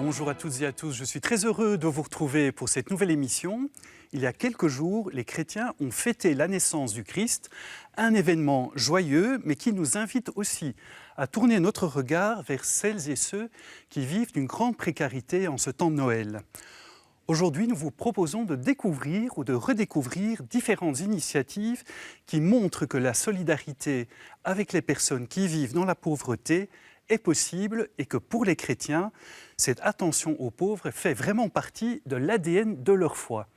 Bonjour à toutes et à tous, je suis très heureux de vous retrouver pour cette nouvelle émission. Il y a quelques jours, les chrétiens ont fêté la naissance du Christ, un événement joyeux, mais qui nous invite aussi à tourner notre regard vers celles et ceux qui vivent d'une grande précarité en ce temps de Noël. Aujourd'hui, nous vous proposons de découvrir ou de redécouvrir différentes initiatives qui montrent que la solidarité avec les personnes qui vivent dans la pauvreté est possible et que pour les chrétiens, cette attention aux pauvres fait vraiment partie de l'ADN de leur foi.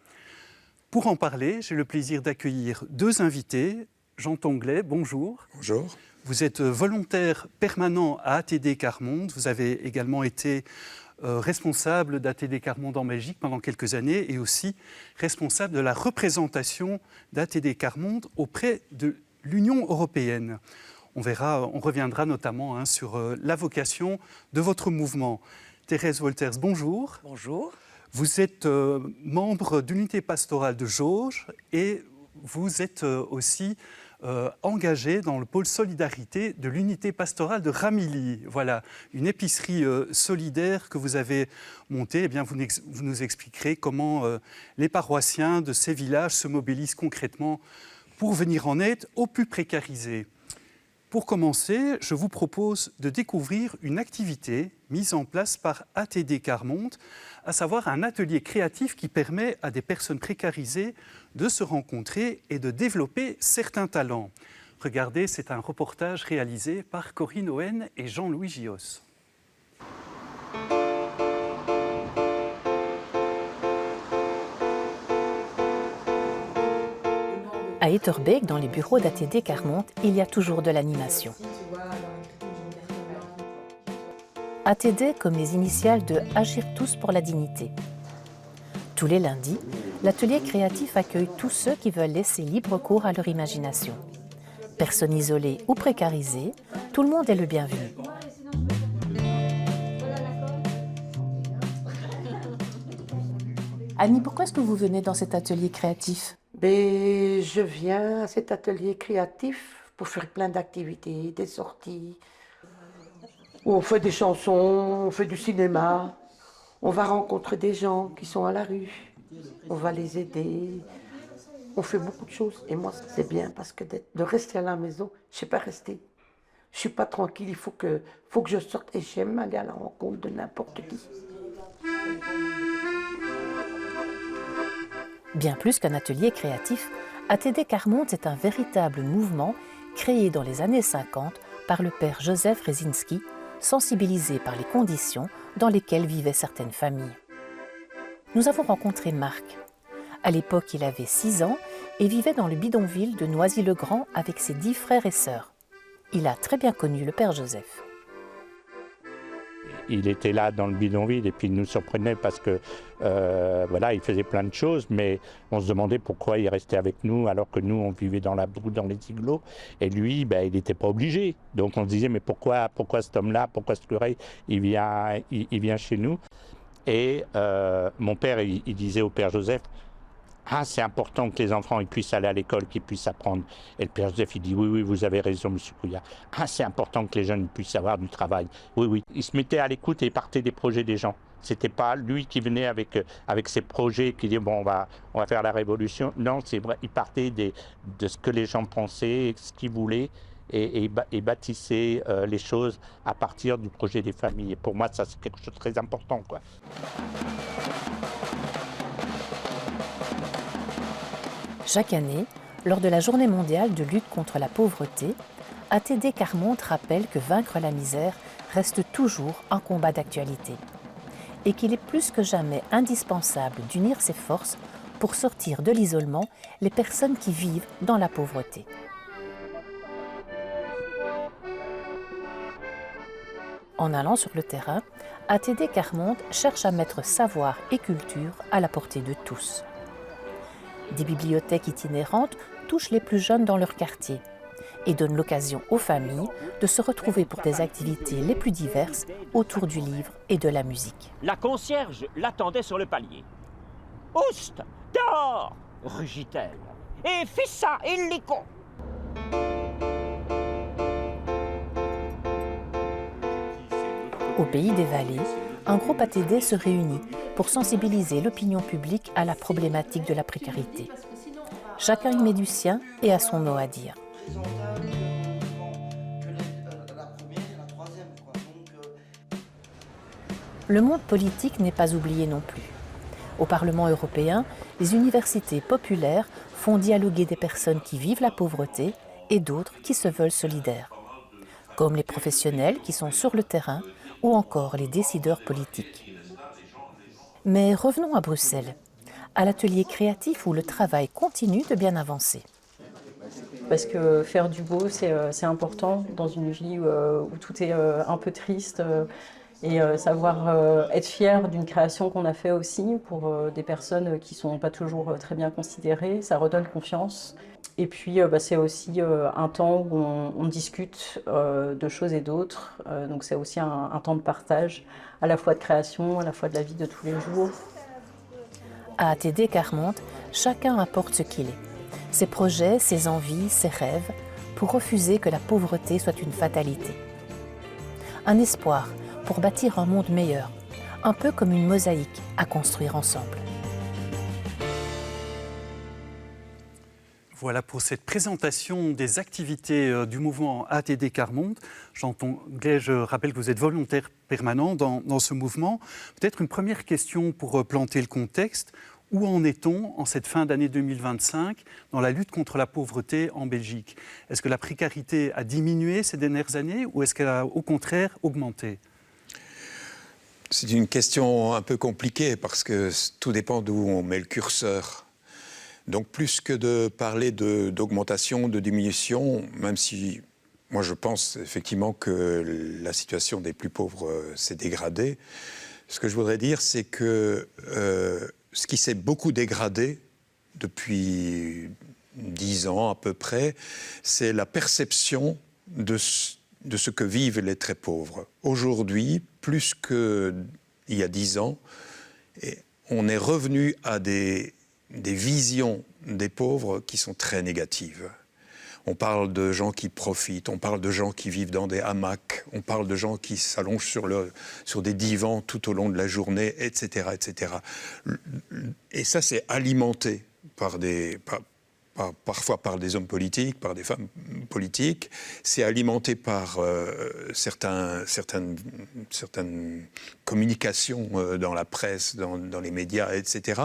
Pour en parler, j'ai le plaisir d'accueillir deux invités. Jean Tonglet, bonjour. Bonjour. Vous êtes volontaire permanent à ATD Quart Monde. Vous avez également été responsable d'ATD Quart Monde en Belgique pendant quelques années et aussi responsable de la représentation d'ATD Quart Monde auprès de l'Union européenne. On reviendra notamment sur la vocation de votre mouvement. Thérèse Wolters, bonjour. Bonjour. Vous êtes membre d'unité pastorale de Jauge et vous êtes aussi engagé dans le pôle solidarité de l'unité pastorale de Ramilly. Voilà, une épicerie solidaire que vous avez montée. Eh bien, vous nous expliquerez comment les paroissiens de ces villages se mobilisent concrètement pour venir en aide aux plus précarisés. Pour commencer, je vous propose de découvrir une activité mise en place par ATD Quart Monde, à savoir un atelier créatif qui permet à des personnes précarisées de se rencontrer et de développer certains talents. Regardez, c'est un reportage réalisé par Corinne Owen et Jean-Louis Gios. À Etterbeek, dans les bureaux d'ATD Quart Monde, il y a toujours de l'animation. ATD comme les initiales de Agir tous pour la dignité. Tous les lundis, l'atelier créatif accueille tous ceux qui veulent laisser libre cours à leur imagination. Personnes isolées ou précarisées, tout le monde est le bienvenu. Annie, pourquoi est-ce que vous venez dans cet atelier créatif ? Je viens à cet atelier créatif pour faire plein d'activités, des sorties, où on fait des chansons, on fait du cinéma, on va rencontrer des gens qui sont à la rue, on va les aider, on fait beaucoup de choses. Et moi, c'est bien parce que de rester à la maison, je ne sais pas rester. Je ne suis pas tranquille, il faut que je sorte et j'aime aller à la rencontre de n'importe qui. Bien plus qu'un atelier créatif, ATD Quart Monde est un véritable mouvement créé dans les années 50 par le père Joseph Rezinski, sensibilisé par les conditions dans lesquelles vivaient certaines familles. Nous avons rencontré Marc. À l'époque, il avait 6 ans et vivait dans le bidonville de Noisy-le-Grand avec ses 10 frères et sœurs. Il a très bien connu le père Joseph. Il était là dans le bidonville et puis il nous surprenait parce que il faisait plein de choses, mais on se demandait pourquoi il restait avec nous alors que nous on vivait dans la boue, dans les igloos, et lui il n'était pas obligé. Donc on se disait mais pourquoi cet homme-là, pourquoi ce curé il vient chez nous. Et mon père il disait au père Joseph: ah, c'est important que les enfants ils puissent aller à l'école, qu'ils puissent apprendre. Et le père Joseph, il dit, oui, vous avez raison, monsieur Couillard. Ah, c'est important que les jeunes puissent avoir du travail. Oui. Il se mettait à l'écoute et il partait des projets des gens. C'était pas lui qui venait avec ses projets, qui dit, bon, on va faire la révolution. Non, c'est vrai, il partait de ce que les gens pensaient, ce qu'ils voulaient, et bâtissait les choses à partir du projet des familles. Et pour moi, ça, c'est quelque chose de très important, quoi. Chaque année, lors de la Journée mondiale de lutte contre la pauvreté, ATD Quart Monde rappelle que vaincre la misère reste toujours un combat d'actualité et qu'il est plus que jamais indispensable d'unir ses forces pour sortir de l'isolement les personnes qui vivent dans la pauvreté. En allant sur le terrain, ATD Quart Monde cherche à mettre savoir et culture à la portée de tous. Des bibliothèques itinérantes touchent les plus jeunes dans leur quartier et donnent l'occasion aux familles de se retrouver pour des activités les plus diverses autour du livre et de la musique. La concierge l'attendait sur le palier. « Oust, dehors !» rugit-elle. « Et fissa, illico !» Au pays des vallées, un groupe ATD se réunit pour sensibiliser l'opinion publique à la problématique de la précarité. Chacun y met du sien et a son mot à dire. Le monde politique n'est pas oublié non plus. Au Parlement européen, les universités populaires font dialoguer des personnes qui vivent la pauvreté et d'autres qui se veulent solidaires, comme les professionnels qui sont sur le terrain ou encore les décideurs politiques. Mais revenons à Bruxelles, à l'atelier créatif où le travail continue de bien avancer. Parce que faire du beau, c'est important dans une vie où tout est un peu triste. Et savoir être fier d'une création qu'on a fait aussi pour des personnes qui ne sont pas toujours très bien considérées, ça redonne confiance. Et puis c'est aussi un temps où on discute de choses et d'autres. Donc c'est aussi un temps de partage, à la fois de création, à la fois de la vie de tous les jours. À ATD Carmonte, chacun apporte ce qu'il est. Ses projets, ses envies, ses rêves, pour refuser que la pauvreté soit une fatalité. Un espoir pour bâtir un monde meilleur, un peu comme une mosaïque à construire ensemble. Voilà pour cette présentation des activités du mouvement ATD Carmonte. Je rappelle que vous êtes volontaire permanent dans ce mouvement. Peut-être une première question pour planter le contexte. Où en est-on en cette fin d'année 2025 dans la lutte contre la pauvreté en Belgique? Est-ce que la précarité a diminué ces dernières années ou est-ce qu'elle a au contraire augmenté? C'est une question un peu compliquée parce que tout dépend d'où on met le curseur. Donc plus que de parler d'augmentation, de diminution, même si moi je pense effectivement que la situation des plus pauvres s'est dégradée, ce que je voudrais dire c'est que ce qui s'est beaucoup dégradé depuis 10 ans à peu près, c'est la perception de ce que vivent les très pauvres. Aujourd'hui, plus qu'il y a 10 ans, on est revenu à des visions des pauvres qui sont très négatives. On parle de gens qui profitent, on parle de gens qui vivent dans des hamacs, on parle de gens qui s'allongent sur des divans tout au long de la journée, etc., etc. Et ça, c'est alimenté parfois par des hommes politiques, par des femmes politiques. C'est alimenté par certaines communications dans la presse, dans les médias, etc.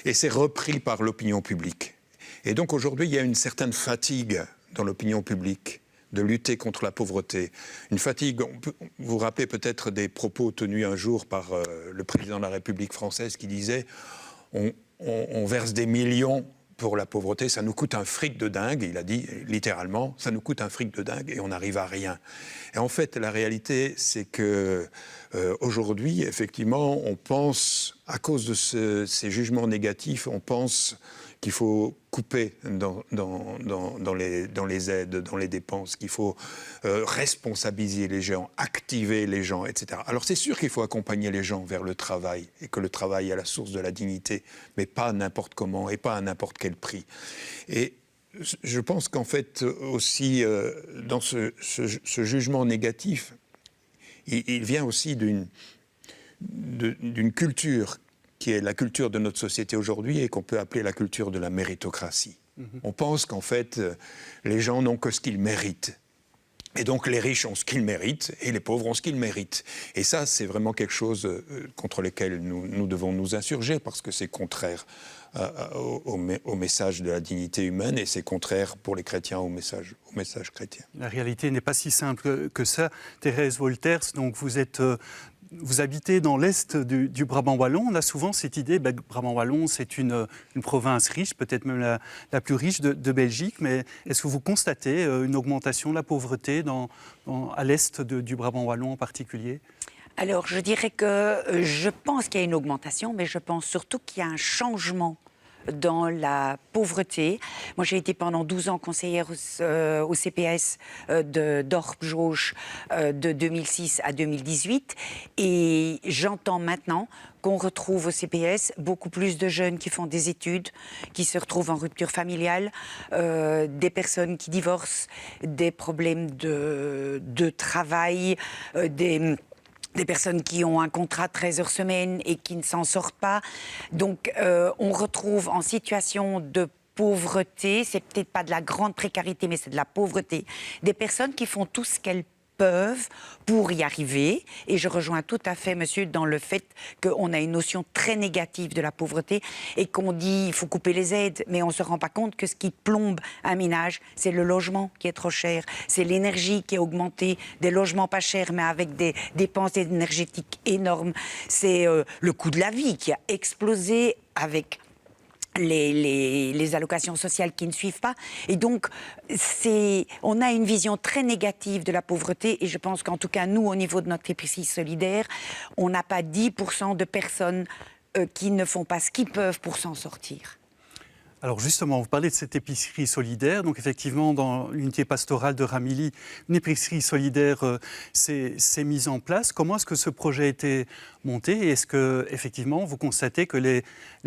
Et c'est repris par l'opinion publique. Et donc aujourd'hui, il y a une certaine fatigue dans l'opinion publique de lutter contre la pauvreté. Une fatigue, vous vous rappelez peut-être des propos tenus un jour par le président de la République française qui disait « on verse des millions pour la pauvreté, ça nous coûte un fric de dingue », il a dit littéralement, ça nous coûte un fric de dingue et on n'arrive à rien. Et en fait, la réalité, c'est que aujourd'hui, effectivement, on pense, à cause de ces jugements négatifs, on pense qu'il faut couper dans les aides, dans les dépenses, qu'il faut responsabiliser les gens, activer les gens, etc. Alors c'est sûr qu'il faut accompagner les gens vers le travail et que le travail est la source de la dignité, mais pas n'importe comment et pas à n'importe quel prix. Et je pense qu'en fait aussi, dans ce jugement négatif, il vient aussi d'une culture qui est la culture de notre société aujourd'hui et qu'on peut appeler la culture de la méritocratie. On pense qu'en fait, les gens n'ont que ce qu'ils méritent. Et donc les riches ont ce qu'ils méritent et les pauvres ont ce qu'ils méritent. Et ça, c'est vraiment quelque chose contre lequel nous devons nous insurger parce que c'est contraire au message de la dignité humaine et c'est contraire pour les chrétiens au message chrétien. La réalité n'est pas si simple que ça. Thérèse Wolters, donc vous habitez dans l'est du Brabant wallon. On a souvent cette idée que Brabant wallon, c'est une province riche, peut-être même la plus riche de Belgique. Mais est-ce que vous constatez une augmentation de la pauvreté à l'est du Brabant wallon en particulier ? Alors, je dirais que je pense qu'il y a une augmentation, mais je pense surtout qu'il y a un changement dans la pauvreté. Moi, j'ai été pendant 12 ans conseillère au CPS d'Orp-Jauche de 2006 à 2018. Et j'entends maintenant qu'on retrouve au CPS beaucoup plus de jeunes qui font des études, qui se retrouvent en rupture familiale, des personnes qui divorcent, des problèmes de travail, des personnes qui ont un contrat de 13 heures semaine et qui ne s'en sortent pas. Donc, on retrouve en situation de pauvreté, c'est peut-être pas de la grande précarité, mais c'est de la pauvreté, des personnes qui font tout ce qu'elles peuvent pour y arriver. Et je rejoins tout à fait, monsieur, dans le fait qu'on a une notion très négative de la pauvreté et qu'on dit il faut couper les aides, mais on ne se rend pas compte que ce qui plombe un ménage, c'est le logement qui est trop cher, c'est l'énergie qui est augmentée, des logements pas chers, mais avec des dépenses énergétiques énormes. C'est le coût de la vie qui a explosé avec les allocations sociales qui ne suivent pas. Et donc, on a une vision très négative de la pauvreté et je pense qu'en tout cas, nous, au niveau de notre épicerie solidaire, on n'a pas 10% de personnes qui ne font pas ce qu'ils peuvent pour s'en sortir. Alors justement, vous parlez de cette épicerie solidaire. Donc effectivement, dans l'unité pastorale de Ramilly, une épicerie solidaire s'est mise en place. Comment est-ce que ce projet a été monté? Et est-ce que effectivement, vous constatez que les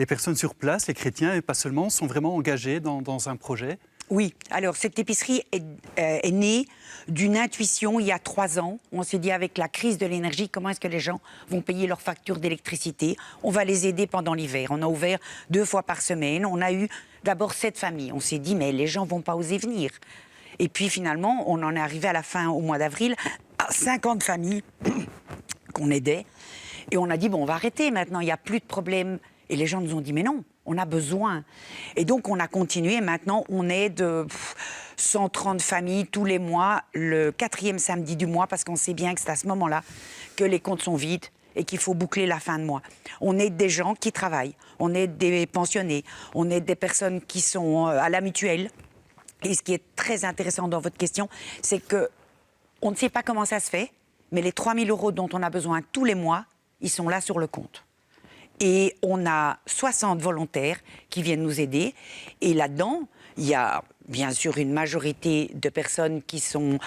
personnes sur place, les chrétiens et pas seulement, sont vraiment engagés dans un projet? Oui, alors cette épicerie est née d'une intuition il y a 3 ans. On s'est dit avec la crise de l'énergie, comment est-ce que les gens vont payer leurs factures d'électricité? On va les aider pendant l'hiver. On a ouvert 2 fois par semaine. On a eu d'abord 7 familles. On s'est dit, mais les gens ne vont pas oser venir. Et puis finalement, on en est arrivé à la fin, au mois d'avril, à 50 familles qu'on aidait. Et on a dit, bon, on va arrêter maintenant, il n'y a plus de problème. Et les gens nous ont dit, mais non, on a besoin. Et donc, on a continué. Maintenant, on aide 130 familles tous les mois, le 4e samedi du mois, parce qu'on sait bien que c'est à ce moment-là que les comptes sont vides et qu'il faut boucler la fin de mois. On aide des gens qui travaillent, on aide des pensionnés, on aide des personnes qui sont à la mutuelle. Et ce qui est très intéressant dans votre question, c'est qu'on ne sait pas comment ça se fait, mais les 3 000 € dont on a besoin tous les mois, ils sont là sur le compte. Et on a 60 volontaires qui viennent nous aider. Et là-dedans, il y a bien sûr une majorité de personnes qui sont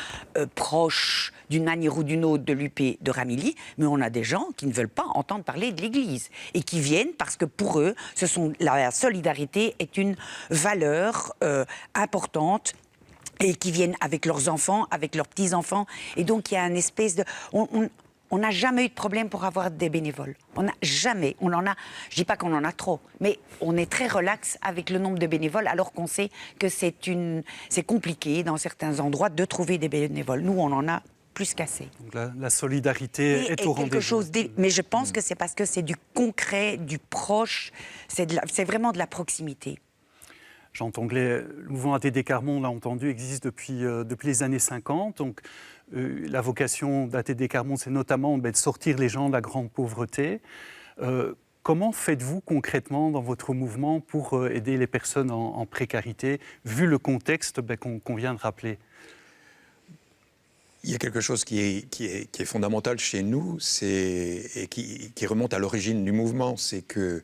proches d'une manière ou d'une autre de l'UP de Ramilly, mais on a des gens qui ne veulent pas entendre parler de l'Église et qui viennent parce que pour eux, la solidarité est une valeur importante et qui viennent avec leurs enfants, avec leurs petits-enfants. Et donc, il y a une espèce de... On n'a jamais eu de problème pour avoir des bénévoles. On n'a jamais. On en a. Je dis pas qu'on en a trop, mais on est très relax avec le nombre de bénévoles, alors qu'on sait que c'est compliqué dans certains endroits de trouver des bénévoles. Nous, on en a plus qu'assez. Donc la solidarité est au rendez-vous. Mais je pense que c'est parce que c'est du concret, du proche. C'est vraiment de la proximité. Jean Tonglé, le mouvement ATD Carmont, on l'a entendu, existe depuis les années 50. Donc, la vocation d'ATD Carmont, c'est notamment de sortir les gens de la grande pauvreté. Comment faites-vous concrètement dans votre mouvement pour aider les personnes en précarité, vu le contexte qu'on vient de rappeler? Il y a quelque chose qui est fondamental chez nous et qui remonte à l'origine du mouvement, c'est que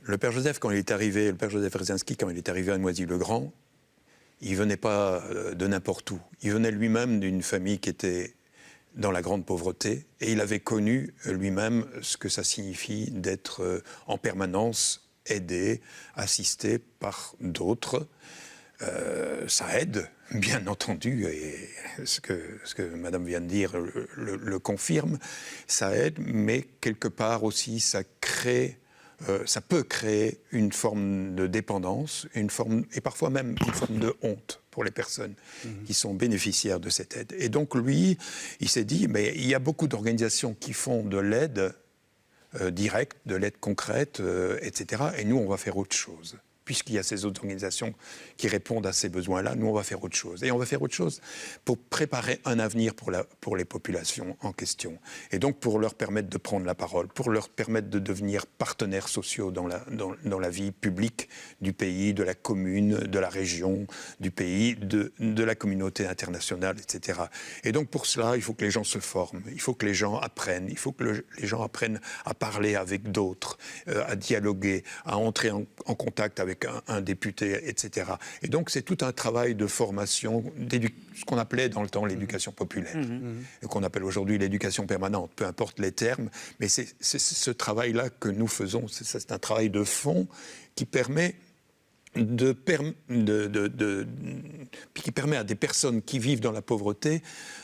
le Père Joseph, le Père Joseph Rezinski, quand il est arrivé à Noisy-le-Grand, il ne venait pas de n'importe où. Il venait lui-même d'une famille qui était dans la grande pauvreté et il avait connu lui-même ce que ça signifie d'être en permanence aidé, assisté par d'autres. Ça aide, bien entendu, et ce que Madame vient de dire le confirme, ça aide, mais quelque part aussi ça peut créer une forme de dépendance, et parfois même une forme de honte pour les personnes qui sont bénéficiaires de cette aide. Et donc lui, il s'est dit, mais il y a beaucoup d'organisations qui font de l'aide directe, de l'aide concrète, etc. Et nous, on va faire autre chose. Puisqu'il y a ces autres organisations qui répondent à ces besoins-là, nous, on va faire autre chose. Et on va faire autre chose pour préparer un avenir pour les populations en question. Et donc, pour leur permettre de prendre la parole, pour leur permettre de devenir partenaires sociaux dans la vie publique du pays, de la commune, de la région, du pays, de la communauté internationale, etc. Et donc, pour cela, il faut que les gens se forment, il faut que les gens apprennent, il faut que les gens apprennent à parler avec d'autres, à dialoguer, à entrer en contact avec un député, etc. Et donc, c'est tout un travail de formation, ce qu'on appelait dans le temps l'éducation populaire, et qu'on appelle aujourd'hui l'éducation permanente, peu importe les termes, mais c'est ce travail-là que nous faisons, c'est un travail de fond qui permet qui permet à des personnes qui vivent dans la pauvreté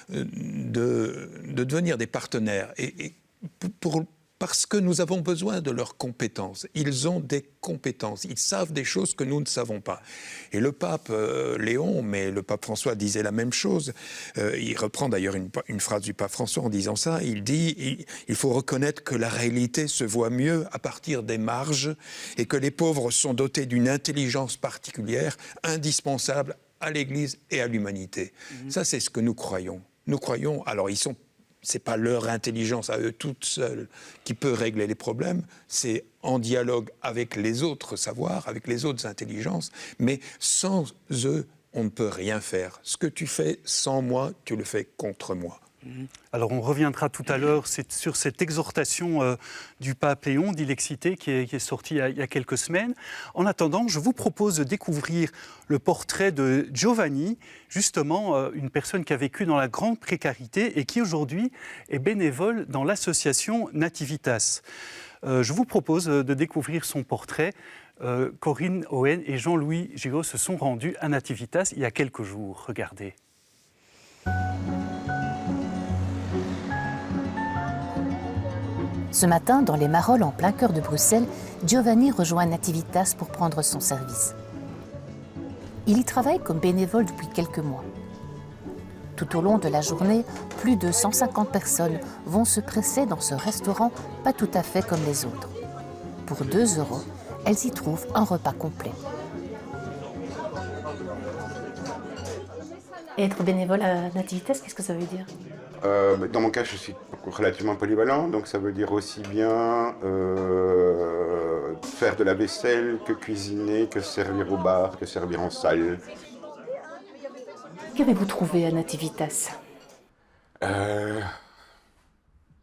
de devenir des partenaires. Et parce que nous avons besoin de leurs compétences. Ils ont des compétences, ils savent des choses que nous ne savons pas. Et le pape Léon, mais le pape François disait la même chose. Il reprend d'ailleurs une phrase du pape François en disant ça. Il dit il faut reconnaître que la réalité se voit mieux à partir des marges et que les pauvres sont dotés d'une intelligence particulière, indispensable à l'Église et à l'humanité. Ça, c'est ce que nous croyons. Nous croyons, alors c'est pas leur intelligence à eux toutes seules qui peut régler les problèmes, c'est en dialogue avec les autres savoirs, avec les autres intelligences, mais sans eux, on ne peut rien faire. Ce que tu fais sans moi, tu le fais contre moi. Alors on reviendra tout à l'heure sur cette exhortation du pape Léon, Dilexité, qui est sortie il y a quelques semaines. En attendant, je vous propose de découvrir le portrait de Giovanni, justement une personne qui a vécu dans la grande précarité et qui aujourd'hui est bénévole dans l'association Nativitas. Je vous propose de découvrir son portrait. Corinne Owen et Jean-Louis Giraud se sont rendus à Nativitas il y a quelques jours. Regardez. Ce matin, dans les Marolles, en plein cœur de Bruxelles, Giovanni rejoint Nativitas pour prendre son service. Il y travaille comme bénévole depuis quelques mois. Tout au long de la journée, plus de 150 personnes vont se presser dans ce restaurant pas tout à fait comme les autres. Pour 2 €, elles y trouvent un repas complet. Et être bénévole à Nativitas, qu'est-ce que ça veut dire ? Dans mon cas, je suis relativement polyvalent, donc ça veut dire aussi bien faire de la vaisselle, que cuisiner, que servir au bar, que servir en salle. Qu'avez-vous trouvé à Nativitas ?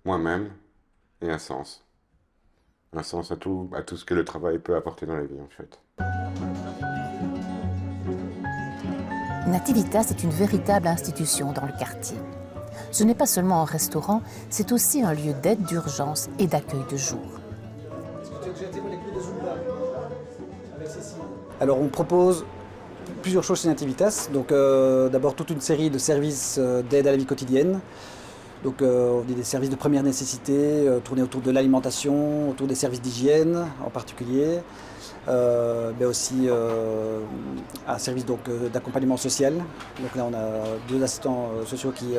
Moi-même et un sens. Un sens à tout ce que le travail peut apporter dans la vie, en fait. Nativitas est une véritable institution dans le quartier. Ce n'est pas seulement un restaurant, c'est aussi un lieu d'aide d'urgence et d'accueil de jour. Alors on propose plusieurs choses chez Nativitas. Donc d'abord toute une série de services d'aide à la vie quotidienne. Donc on dit des services de première nécessité, tournés autour de l'alimentation, autour des services d'hygiène en particulier. Mais aussi un service d'accompagnement social. Donc là, on a 2 assistants sociaux qui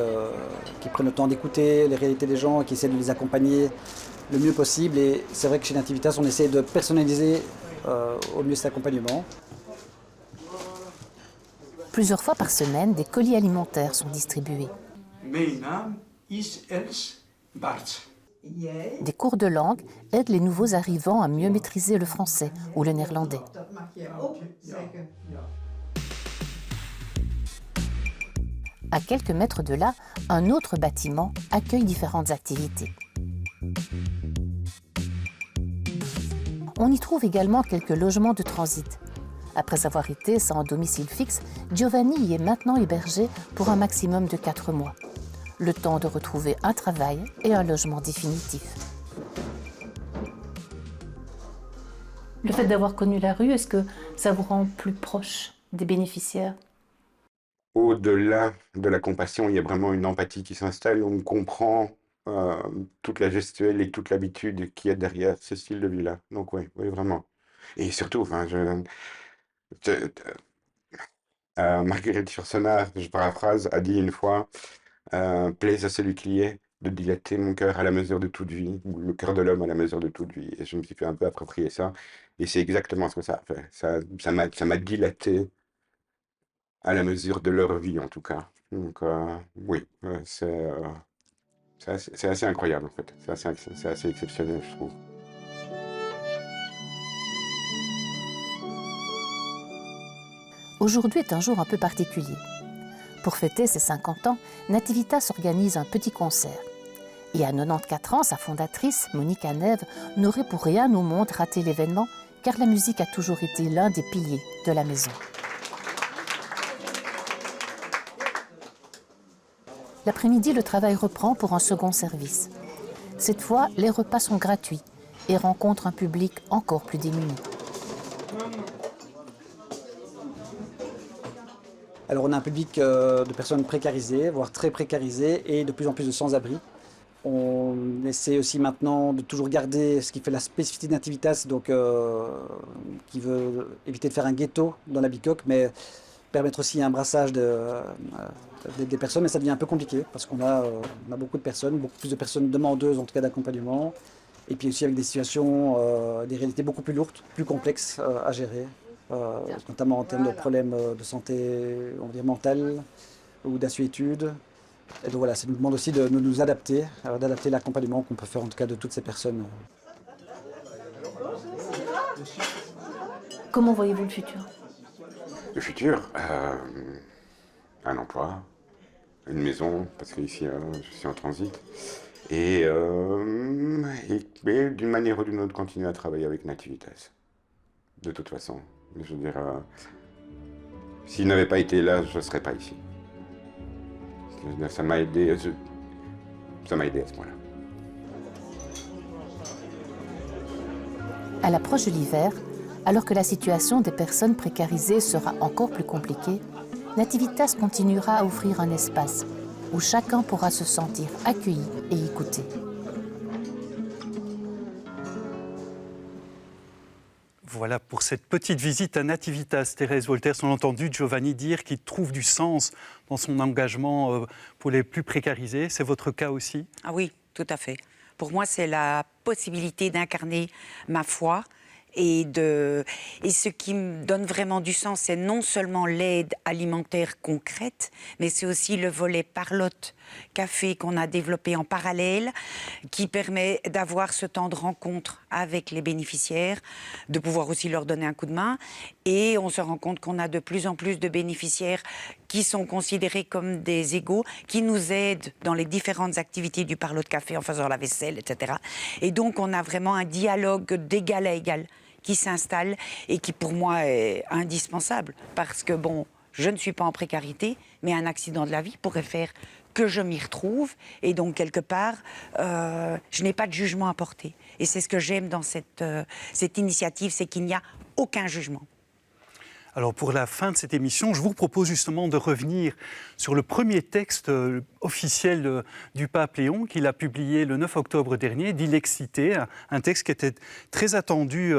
prennent le temps d'écouter les réalités des gens et qui essaient de les accompagner le mieux possible. Et c'est vrai que chez Nativitas, on essaie de personnaliser au mieux cet accompagnement. Plusieurs fois par semaine, des colis alimentaires sont distribués. Mijn naam is Els Bart. Des cours de langue aident les nouveaux arrivants à mieux maîtriser le français ou le néerlandais. À quelques mètres de là, un autre bâtiment accueille différentes activités. On y trouve également quelques logements de transit. Après avoir été sans domicile fixe, Giovanni y est maintenant hébergé pour un maximum de 4 mois. Le temps de retrouver un travail et un logement définitif. Le fait d'avoir connu la rue, est-ce que ça vous rend plus proche des bénéficiaires ? Au-delà de la compassion, il y a vraiment une empathie qui s'installe. On comprend toute la gestuelle et toute l'habitude qu'il y a derrière ce style de vie-là. Donc oui, vraiment. Et surtout, Marguerite Yourcenar, je paraphrase, a dit une fois plaise à celui qui est de dilater mon cœur à la mesure de toute vie, ou le cœur de l'homme à la mesure de toute vie. Et je me suis fait un peu approprier ça, et c'est exactement ce que ça a fait. Ça m'a dilaté à la mesure de leur vie, en tout cas. Donc oui, c'est assez incroyable, en fait. C'est assez exceptionnel, je trouve. Aujourd'hui est un jour un peu particulier. Pour fêter ses 50 ans, Nativitas organise un petit concert. Et à 94 ans, sa fondatrice, Monique Anève, n'aurait pour rien au monde raté l'événement, car la musique a toujours été l'un des piliers de la maison. L'après-midi, le travail reprend pour un second service. Cette fois, les repas sont gratuits et rencontrent un public encore plus démuni. Alors on a un public de personnes précarisées, voire très précarisées, et de plus en plus de sans-abri. On essaie aussi maintenant de toujours garder ce qui fait la spécificité de Nativitas, donc qui veut éviter de faire un ghetto dans la bicoque, mais permettre aussi un brassage des personnes, mais ça devient un peu compliqué parce qu'on a beaucoup plus de personnes demandeuses en tout cas d'accompagnement, et puis aussi avec des situations, des réalités beaucoup plus lourdes, plus complexes à gérer, notamment en termes de problèmes de santé, on va dire mentale ou d'assuétude. Et donc voilà, ça nous demande aussi de nous adapter, d'adapter l'accompagnement qu'on peut faire en tout cas de toutes ces personnes. Comment voyez-vous le futur? Le futur, un emploi, une maison, parce qu'ici je suis en transit, et d'une manière ou d'une autre continuer à travailler avec Nativitas. De toute façon, je veux dire, s'il n'avait pas été là, je ne serais pas ici. Ça m'a aidé à ce point-là. À l'approche de l'hiver, alors que la situation des personnes précarisées sera encore plus compliquée, Nativitas continuera à offrir un espace où chacun pourra se sentir accueilli et écouté. Voilà pour cette petite visite à Nativitas. Thérèse Wolters, on a entendu Giovanni dire qu'il trouve du sens dans son engagement pour les plus précarisés. C'est votre cas aussi? Ah oui, tout à fait. Pour moi, c'est la possibilité d'incarner ma foi. Et ce qui me donne vraiment du sens, c'est non seulement l'aide alimentaire concrète, mais c'est aussi le volet Parlotte Café qu'on a développé en parallèle, qui permet d'avoir ce temps de rencontre avec les bénéficiaires, de pouvoir aussi leur donner un coup de main. Et on se rend compte qu'on a de plus en plus de bénéficiaires qui sont considérés comme des égaux, qui nous aident dans les différentes activités du Parlotte Café en faisant la vaisselle, etc. Et donc on a vraiment un dialogue d'égal à égal qui s'installe et qui pour moi est indispensable parce que bon, je ne suis pas en précarité, mais un accident de la vie pourrait faire que je m'y retrouve et donc quelque part, je n'ai pas de jugement à porter. Et c'est ce que j'aime dans cette initiative, c'est qu'il n'y a aucun jugement. Alors pour la fin de cette émission, je vous propose justement de revenir sur le premier texte officiel du pape Léon qu'il a publié le 9 octobre dernier, d'Ilexité, un texte qui était très attendu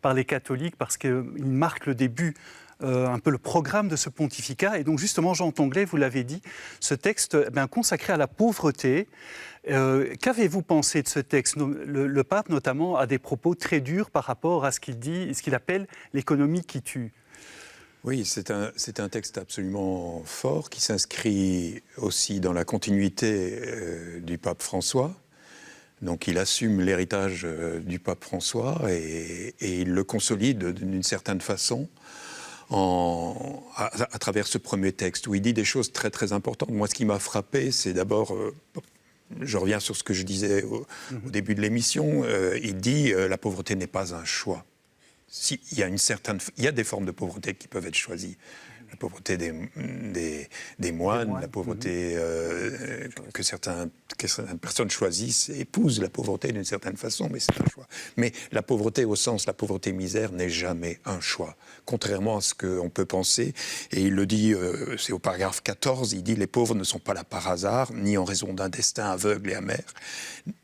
par les catholiques parce qu'il marque le début, un peu le programme de ce pontificat. Et donc justement, Jean Tonglé, vous l'avez dit, ce texte consacré à la pauvreté. Qu'avez-vous pensé de ce texte? Le pape notamment a des propos très durs par rapport à ce qu'il dit, ce qu'il appelle l'économie qui tue. Oui, c'est un texte absolument fort qui s'inscrit aussi dans la continuité du pape François. Donc il assume l'héritage du pape François et il le consolide d'une certaine façon à travers ce premier texte où il dit des choses très très importantes. Moi, ce qui m'a frappé, c'est d'abord... je reviens sur ce que je disais au début de l'émission. Il dit la pauvreté n'est pas un choix. Si, il y a des formes de pauvreté qui peuvent être choisies. La pauvreté des moines, la pauvreté que certaines personnes choisissent, épousent la pauvreté d'une certaine façon, mais c'est un choix. Mais la pauvreté au sens, la pauvreté misère n'est jamais un choix, contrairement à ce qu'on peut penser. Et il le dit, c'est au paragraphe 14, il dit « Les pauvres ne sont pas là par hasard, ni en raison d'un destin aveugle et amer.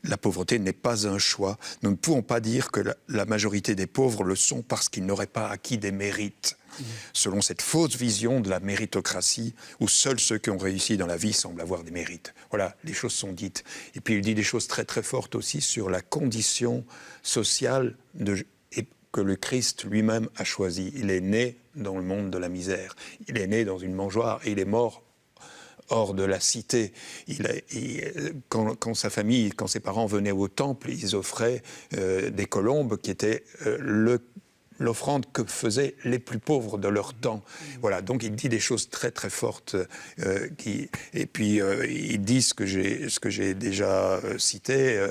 La pauvreté n'est pas un choix. Nous ne pouvons pas dire que la majorité des pauvres le sont parce qu'ils n'auraient pas acquis des mérites. » Selon cette fausse vision de la méritocratie, où seuls ceux qui ont réussi dans la vie semblent avoir des mérites. Voilà, les choses sont dites. Et puis il dit des choses très très fortes aussi sur la condition sociale que le Christ lui-même a choisie. Il est né dans le monde de la misère. Il est né dans une mangeoire et il est mort hors de la cité. Quand sa famille, quand ses parents venaient au temple, ils offraient des colombes qui étaient l'offrande que faisaient les plus pauvres de leur temps. Voilà, donc il dit des choses très très fortes. Et puis il dit ce que j'ai déjà cité,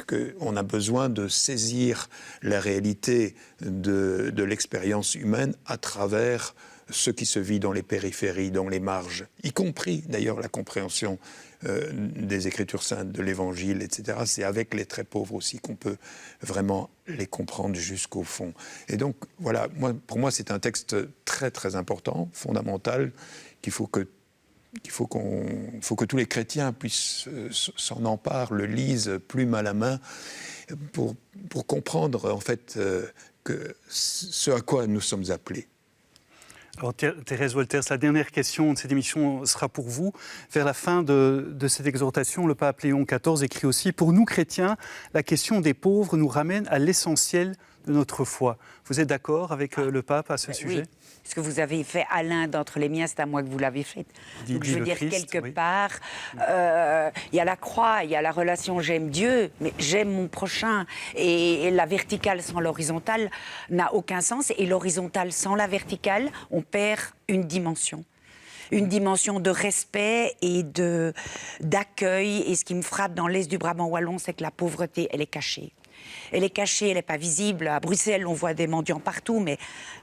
qu'on a besoin de saisir la réalité de l'expérience humaine à travers ce qui se vit dans les périphéries, dans les marges, y compris d'ailleurs la compréhension des Écritures saintes, de l'Évangile, etc. C'est avec les très pauvres aussi qu'on peut vraiment les comprendre jusqu'au fond. Et donc, voilà, pour moi, c'est un texte très, très important, fondamental, qu'il faut que tous les chrétiens puissent s'en emparent, le lisent plume à la main, pour comprendre, en fait, que ce à quoi nous sommes appelés. Alors Thérèse Wolters, la dernière question de cette émission sera pour vous. Vers la fin de cette exhortation, le pape Léon XIV écrit aussi « Pour nous chrétiens, la question des pauvres nous ramène à l'essentiel de notre foi ». Vous êtes d'accord avec le pape à ce sujet ? Oui. Ce que vous avez fait à l'un d'entre les miens, c'est à moi que vous l'avez fait. Donc je veux dire, quelque part, il y a la croix, il y a la relation j'aime Dieu, mais j'aime mon prochain. Et la verticale sans l'horizontale n'a aucun sens. Et l'horizontale sans la verticale, on perd une dimension. Une dimension de respect et d'accueil. Et ce qui me frappe dans l'Est du Brabant wallon, c'est que la pauvreté, elle est cachée. Elle est cachée, elle n'est pas visible. À Bruxelles, on voit des mendiants partout, mais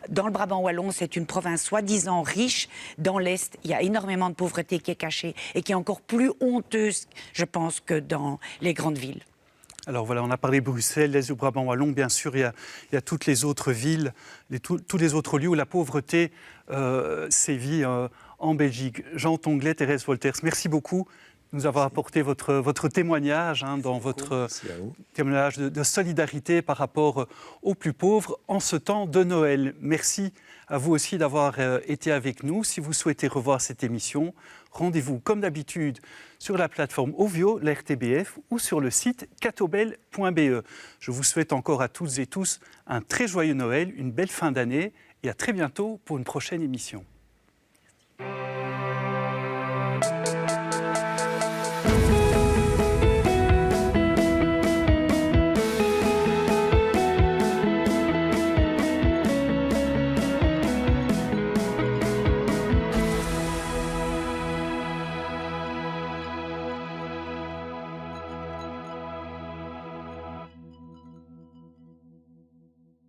dans le Brabant wallon, c'est une province soi-disant riche. Dans l'Est, il y a énormément de pauvreté qui est cachée et qui est encore plus honteuse, je pense, que dans les grandes villes. Alors voilà, on a parlé de Bruxelles, l'Est du Brabant wallon, bien sûr, il y a toutes les autres villes, tous les autres lieux où la pauvreté sévit en Belgique. Jean Tonglet, Thérèse Wolters, merci beaucoup de nous avoir apporté votre témoignage, dans votre témoignage de solidarité par rapport aux plus pauvres en ce temps de Noël. Merci à vous aussi d'avoir été avec nous. Si vous souhaitez revoir cette émission, rendez-vous comme d'habitude sur la plateforme Ovio, la RTBF ou sur le site catobel.be. Je vous souhaite encore à toutes et tous un très joyeux Noël, une belle fin d'année et à très bientôt pour une prochaine émission. Merci.